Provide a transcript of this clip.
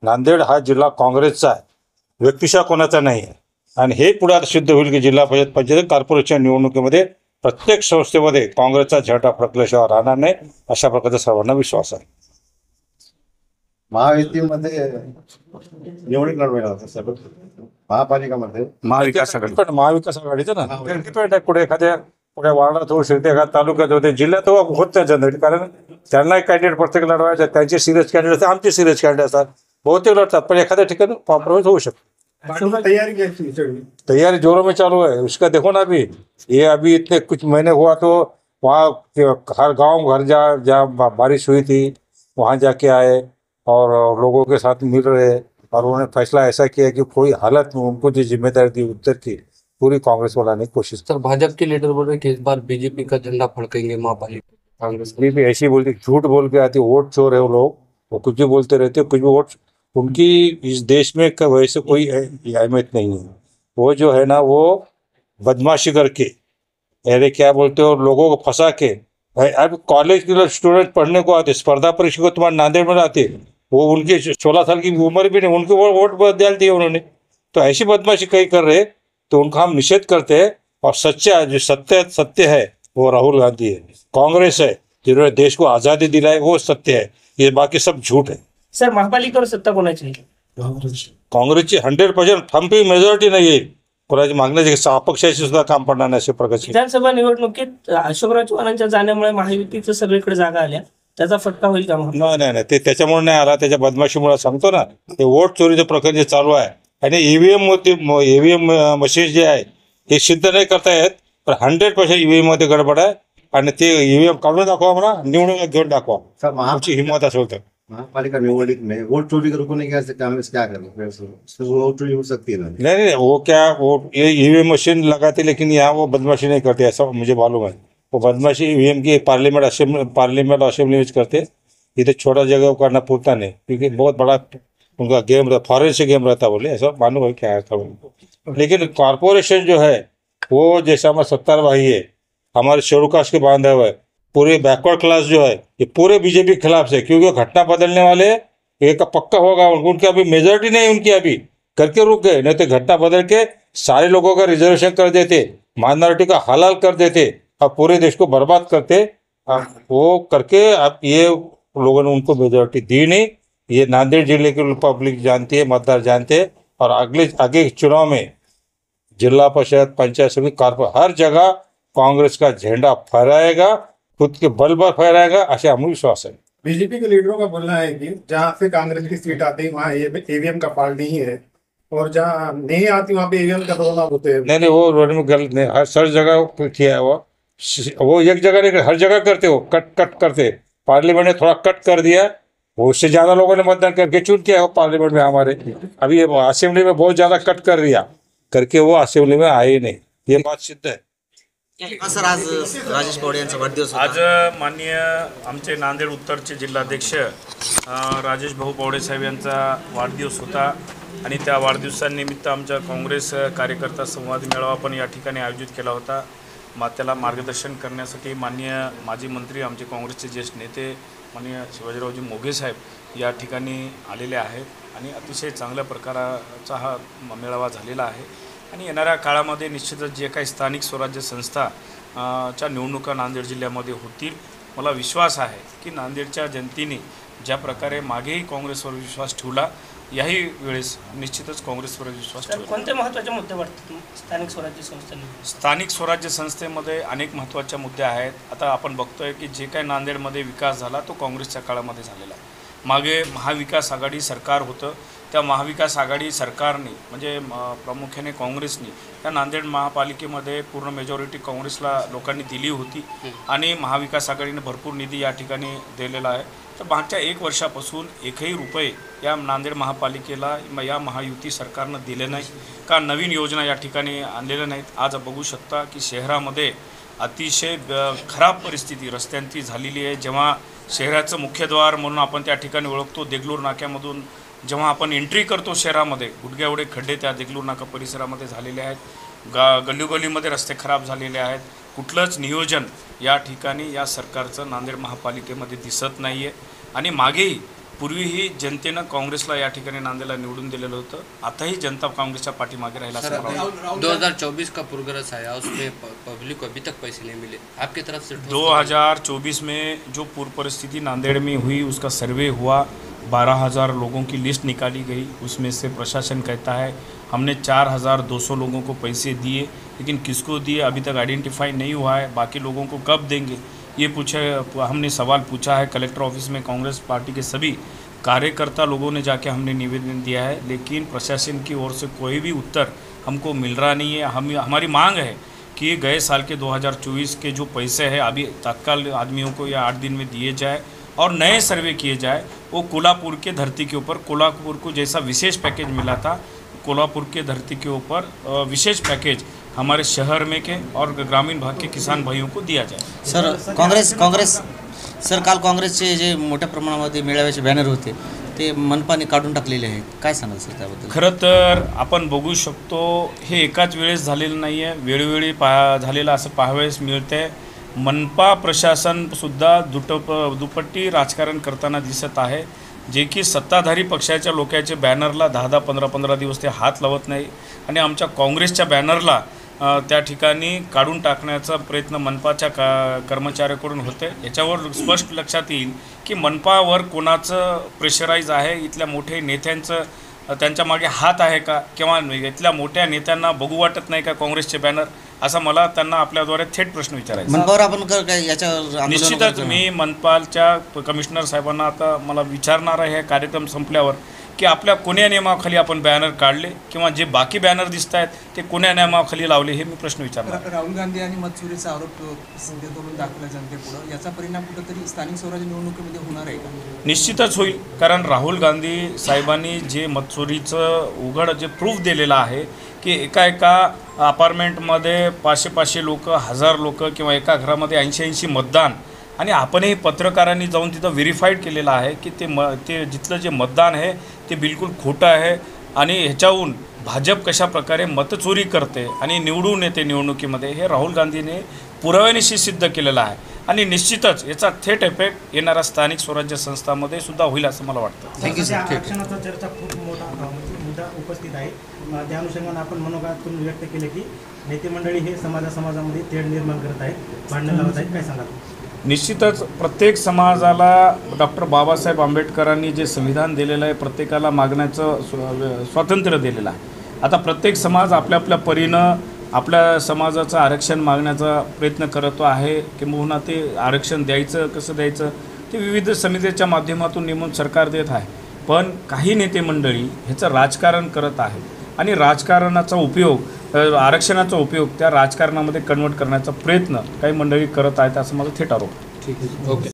नांदेड हा जिल्हा काँग्रेसचा आहे, व्यक्तिशः कोणाचा नाही आहे. आणि हे पुढे आता सिद्ध होईल की जिल्हा परिषद पंचायत कॉर्पोरेशन निवडणुकीमध्ये प्रत्येक संस्थेमध्ये काँग्रेसचा झेंडा फडकल्याशिवाय राहणार नाही, अशा प्रकारचा सर्वांना विश्वास आहे. महायुतीमध्ये निवडणूक लढवायला होता साहेब, महापालिकामध्ये महाविकास आघाडीचं ना डिपेंड आहे. कुठे एखाद्या वार्डात होऊ शकते, एखाद्या तालुक्यात होते, जिल्ह्यात होत नाही जनरेट, कारण त्यांना एक कॅन्डिडेट प्रत्येक लढवायचे, त्यांचे सिरियस कॅन्डिडेट असतात, आमचे सिरियस कॅन्डिडेट असतात, बहुतेक लढतात, पण एखाद्या ठिकाणी कॉम्प्रोमाइज होऊ शकतो. तैयारी जोरों में चालू है. उसका देखो ना, अभी इतने कुछ महीने हुआ तो वहाँ हर गांव घर जहाँ बारिश हुई थी वहाँ जाके आए और लोगों के साथ मिल रहे, और उन्होंने फैसला ऐसा किया कि कोई हालत में उनको जो जिम्मेदारी दी उत्तर की पूरी कांग्रेस को लाने की कोशिश. सर, भाजपा के लीडर बोल रहे कि इस बार बीजेपी का झंडा फड़केंगे महापालिका. कांग्रेस भी ऐसी बोलती, झूठ बोल के आती, वोट चोर है वो लोग, वो कुछ भी बोलते रहते, कुछ भी वोट उनकी इस देश में वैसे कोई अहमियत नहीं है. वो जो है ना, वो बदमाशी करके, अरे क्या बोलते हो, लोगों को फंसा के. अब कॉलेज के स्टूडेंट पढ़ने को आते, स्पर्धा परीक्षा को तुम्हारे नांदेड़ में आते, वो उनकी 16 साल की उम्र भी नहीं, उनके वोट बदल दिए उन्होंने. तो ऐसी बदमाशी कहीं कर रहे, तो उनका हम निषेध करते हैं. और सच्चा जो सत्य है वो राहुल गांधी है, कांग्रेस है, जिन्होंने देश को आज़ादी दिलाई, वो सत्य है. ये बाकी सब झूठ है. सर, महापालिकेवर सत्ता कोणाची? काँग्रेसची 100% ठामपी मेजॉरिटी नाही येईल. कोणाची मागण्याची अपक्षाची सुद्धा काम पडणार नाही अशा प्रकारची. विधानसभा निवडणुकीत अशोकराव चव्हाणांच्या जाण्यामुळे महायुतीचं सगळीकडे जागा आल्या, त्याचा फटका होईल का? नाही, ते त्याच्यामुळे नाही आला, त्याच्या बदमाशीमुळे सांगतो ना. ते वोट चोरीचं प्रकरण जे चालू आहे आणि ईव्हीएम मशीन जे आहे हे सिद्ध नाही करता येत, पण 100% ईव्हीएम मध्ये गडबड आहे. आणि ते ईव्हीएम काढून दाखवा, म्हणा निवडणूक घेऊन दाखवा, आमची हिंमत असेल तर. महापालिका निवडणूक में वोट चोरी को रोकने के कांग्रेस क्या करे? वोट चोरी हो सकती है ना? नहीं, वो क्या, वो ये ईवीएम मशीन लगाते, लेकिन यहाँ वो बदमाशी नहीं करते, ऐसा मुझे मालूम है. वो बदमाशी ईवीएम की पार्लियामेंट असेंबली में करते. इधर छोटा जगह करना पूरता नहीं, क्योंकि बहुत बड़ा उनका गेम रहता, फॉरेन से गेम रहता, बोले ऐसा मालूम है क्या था उनको. लेकिन कॉरपोरेशन जो है वो जैसा हमारा 70 भाई है, हमारे शेड्यूल कास्ट के बांधे हुए, पूरे बैकवर्ड क्लास जो है ये पूरे बीजेपी के खिलाफ से, क्योंकि घटना बदलने वाले एक पक्का होगा. उनकी अभी मेजोरिटी नहीं, उनकी अभी करके रुक गए, नहीं तो घटना बदल के सारे लोगों का रिजर्वेशन कर देते, माइनॉरिटी का हलाल कर देते, अब पूरे देश को बर्बाद करते. वो करके अब ये लोगों ने उनको मेजोरिटी दी नहीं. ये नांदेड़ जिले के पब्लिक जानती है, मतदार जानते हैं. और आगे चुनाव में जिला परिषद, पंचायत समिति, कॉर्पोरेशन, हर जगह कांग्रेस का झंडा फहराएगा, खुद के बल पर फहराएगा, ऐसे हमें विश्वास है. बीजेपी के लीडरों का बोलना है कि जहाँ से कांग्रेस की सीट आती है वहाँ ईवीएम का फॉल्ट नहीं है, और जहाँ नहीं आती वहाँ पे ईवीएम का बदलाव होते हैं. नहीं, वो रोड में गलत नहीं, हर जगह किया है. वो एक जगह नहीं, हर जगह करते, वो कट करते. पार्लियामेंट ने थोड़ा कट कर दिया, वो उससे ज्यादा लोगों ने मतदान करके चुन किया है पार्लियामेंट में हमारे. अभी असेंबली में बहुत ज्यादा कट कर दिया करके वो असेंबली में आए ही नहीं, ये बात सिद्ध है. सर, आज राजेश पवार यांचा वाढदिवस होता. आज माननीय आमचे नांदेड उत्तरचे जिल्हाध्यक्ष राजेश भाऊ पवार साहेब यांचा वाढदिवस होता, आणि त्या वाढदिवसानिमित्त आमच्या काँग्रेस कार्यकर्ता संवाद मेळावा पण या ठिकाणी आयोजित केला होता. त्याला मार्गदर्शन करण्यासाठी माननीय माजी मंत्री, आमचे काँग्रेसचे ज्येष्ठ नेते माननीय शिवाजीरावजी मोघे साहेब या ठिकाणी आलेले आहेत, आणि अतिशय चांगल्या प्रकाराचा हा मेळावा झालेला आहे. आणि येणाऱ्या काळामध्ये निश्चितच जे काही स्थानिक स्वराज्य संस्था च्या निवडणुका नांदेड जिल्ह्यामध्ये होतील, मला विश्वास आहे की नांदेडच्या जनतेने ज्या प्रकारे मागेही काँग्रेसवर विश्वास ठेवला, याही वेळेस निश्चितच काँग्रेसवर विश्वास ठेवला. कोणते महत्त्वाचे मुद्दे वाटतात स्थानिक स्वराज्य संस्थेने? स्थानिक स्वराज्य संस्थेमध्ये अनेक महत्त्वाचे मुद्दे आहेत. आता आपण बघतोय की जे काही नांदेडमध्ये विकास झाला तो काँग्रेसच्या काळामध्ये झालेला आहे. मागे महाविकास आघाडी सरकार होतं, त्या महाविकास आघाडी सरकारने म्हणजे प्रामुख्याने काँग्रेसने त्या नांदेड महापालिकेमध्ये पूर्ण मेजॉरिटी काँग्रेसला लोकांनी दिली होती, आणि महाविकास आघाडीने भरपूर निधी या ठिकाणी दिलेला आहे. तर मागच्या 1 वर्षापासून एकही रुपये या नांदेड महापालिकेला या महायुती सरकारनं दिले नाही, का नवीन योजना या ठिकाणी आणलेल्या नाहीत. आज बघू शकता की शहरामध्ये अतिशय खराब परिस्थिती रस्त्यांची झालेली आहे. जेव्हा शहराचं मुख्यद्वार म्हणून आपण त्या ठिकाणी ओळखतो, देगलूर नाक्यामधून जेव्हा आपण एंट्री करतो शहरामध्ये, गुडघ्या एवढे खड्डे त्या देगलूर नाका परिसरामध्ये झालेले आहेत. गल्लीगल्लीमध्ये रस्ते खराब झालेले आहेत. कुठलंच नियोजन या ठिकाणी या सरकारचं नांदेड महापालिकेमध्ये दिसत नाही आहे. आणि मागेही पूर्वीही जनतेनं काँग्रेसला या ठिकाणी नांदेडला निवडून दिलेलं होतं. आताही जनता काँग्रेसच्या पाठीमागे राहिला असं मला वाटतं. 2024 का पूर्वग्रह आया उसमें पब्लिक को अभी तक पैसे नहीं मिले, आपकी तरफ से 2024 में जो पूर्व परिस्थिति नांदेड़ में हुई उसका सर्वे हुआ, 12,000 लोगों की लिस्ट निकाली गई. उसमें से प्रशासन कहता है हमने 4,200 लोगों को पैसे दिए, लेकिन किसको दिए अभी तक आइडेंटिफाई नहीं हुआ है. बाकी लोगों को कब देंगे ये हमने सवाल पूछा है कलेक्टर ऑफिस में. कांग्रेस पार्टी के सभी कार्यकर्ता लोगों ने जाके हमने निवेदन दिया है, लेकिन प्रशासन की ओर से कोई भी उत्तर हमको मिल रहा नहीं है. हमारी मांग है कि गए साल के 2024 के जो पैसे हैं अभी तत्काल आदमियों को या 8 दिन में दिए जाए और नए सर्वे किए जाए. वो कोल्हापुर के धरती के ऊपर कोल्हापुर को जैसा विशेष पैकेज मिला था, कोल्हापुर के धरती के ऊपर विशेष पैकेज हमारे शहर में के और ग्रामीण भाग के किसान भाइयों को दिया जाए. सर काल काँग्रेसचे जे मोठ्या प्रमाणामध्ये मेळाव्याचे बॅनर होते ते मनपाने काढून टाकलेले आहेत, काय सांगाल सर त्याबद्दल? खरं तर आपण बघू शकतो हे एकाच वेळेस झालेलं नाही आहे, वेळोवेळी झालेलं असं पाहावयास मिळते. मनपा प्रशासनसुद्धा दुपट्टी राजकारण करताना दिसत आहे, जे की सत्ताधारी पक्षाच्या लोकांच्या बॅनरला 10-10, 15-15 दिवस ते हात लावत नाही आणि आमच्या काँग्रेसच्या बॅनरला त्या ठिकाणी काढून टाकण्याचा प्रयत्न मनपाच्या कर्मचाऱ्याकडून होते. याच्यावर स्पष्ट लक्षात येईल की मनपावर कोणाचं प्रेशराईज आहे, इथल्या मोठे नेत्यांचं त्यांच्या मागे हात आहे का, किंवा इथल्या मोठ्या नेत्यांना बघू वाटत नाही का काँग्रेसचे बॅनर, असा मला त्यांना आपल्याद्वारे थेट प्रश्न विचारायचा. मनपावर आपण काय याच्यावर निश्चितच मी मनपालच्या कमिशनर साहेबांना आता मला विचारणार आहे कार्यक्रम संपल्यावर की आपल्या कोण्या नियमाखाली आपण बॅनर काढले किंवा जे बाकी बॅनर दिसत आहेत ते कोण्या नियमाखाली लावले, हे मी प्रश्न विचारणार. राहुल गांधी आणि मतचोरीचा आरोप सध्या दाखवला जनतेपुढं, याचा परिणाम कुठेतरी स्थानिक स्वराज्य निवडणुकीमध्ये होणार आहे का? निश्चितच होईल, कारण राहुल गांधी साहेबांनी जे मतचोरीचं उघड जे प्रूफ दिलेलं आहे की एका अपार्टमेंटमध्ये 500 लोक, 1000 लोक किंवा एका घरामध्ये 80 मतदान, आणि आपणही पत्रकारांनी जाऊन तिथं व्हेरीफाईड केलेलं आहे की ते जिथलं जे मतदान आहे ते बिलकुल खोटं आहे आणि ह्याच्याहून भाजप कशा प्रकारे मतचोरी करते आणि निवडून येते निवडणुकीमध्ये, हे राहुल गांधीने पुराव्यानिशी सिद्ध केलेलं आहे. आणि निश्चितच याचा थेट इफेक्ट येणाऱ्या स्थानिक स्वराज्य संस्थांमध्ये सुद्धा होईल असं मला वाटतं. Thank you sir. आरक्षणाचा चर्चा खूप मोठा मुद्दा उपस्थित आहे. त्या अनुषंगाने आपण मनोगतातून व्यक्त केले की नेते मंडळी हे समाजामध्ये तेढ निर्माण करत आहेत, भांडण लावत आहेत, काय सांगाल? निश्चितच प्रत्येक समाजाला डॉक्टर बाबासाहेब आंबेडकरांनी जे संविधान दिलेलं आहे, प्रत्येकाला मागण्याचं स्वातंत्र्य दिलेलं आहे. आता प्रत्येक समाज आपल्या परीनं आपल्या समाजाचं आरक्षण मागण्याचा प्रयत्न करतो आहे, किंबहुना ते आरक्षण द्यायचं कसं द्यायचं ते विविध समित्यांच्या माध्यमातून नेमून सरकार देत आहे. पण काही नेते मंडळी ह्याचं राजकारण करत आहेत आणि राजकारणाचा उपयोग, आरक्षणाचा उपयोग त्या राजकारणामध्ये कन्वर्ट करण्याचा प्रयत्न काही मंडळी करत आहेत असं माझा थेट आरोप. ठीक आहे, ओके.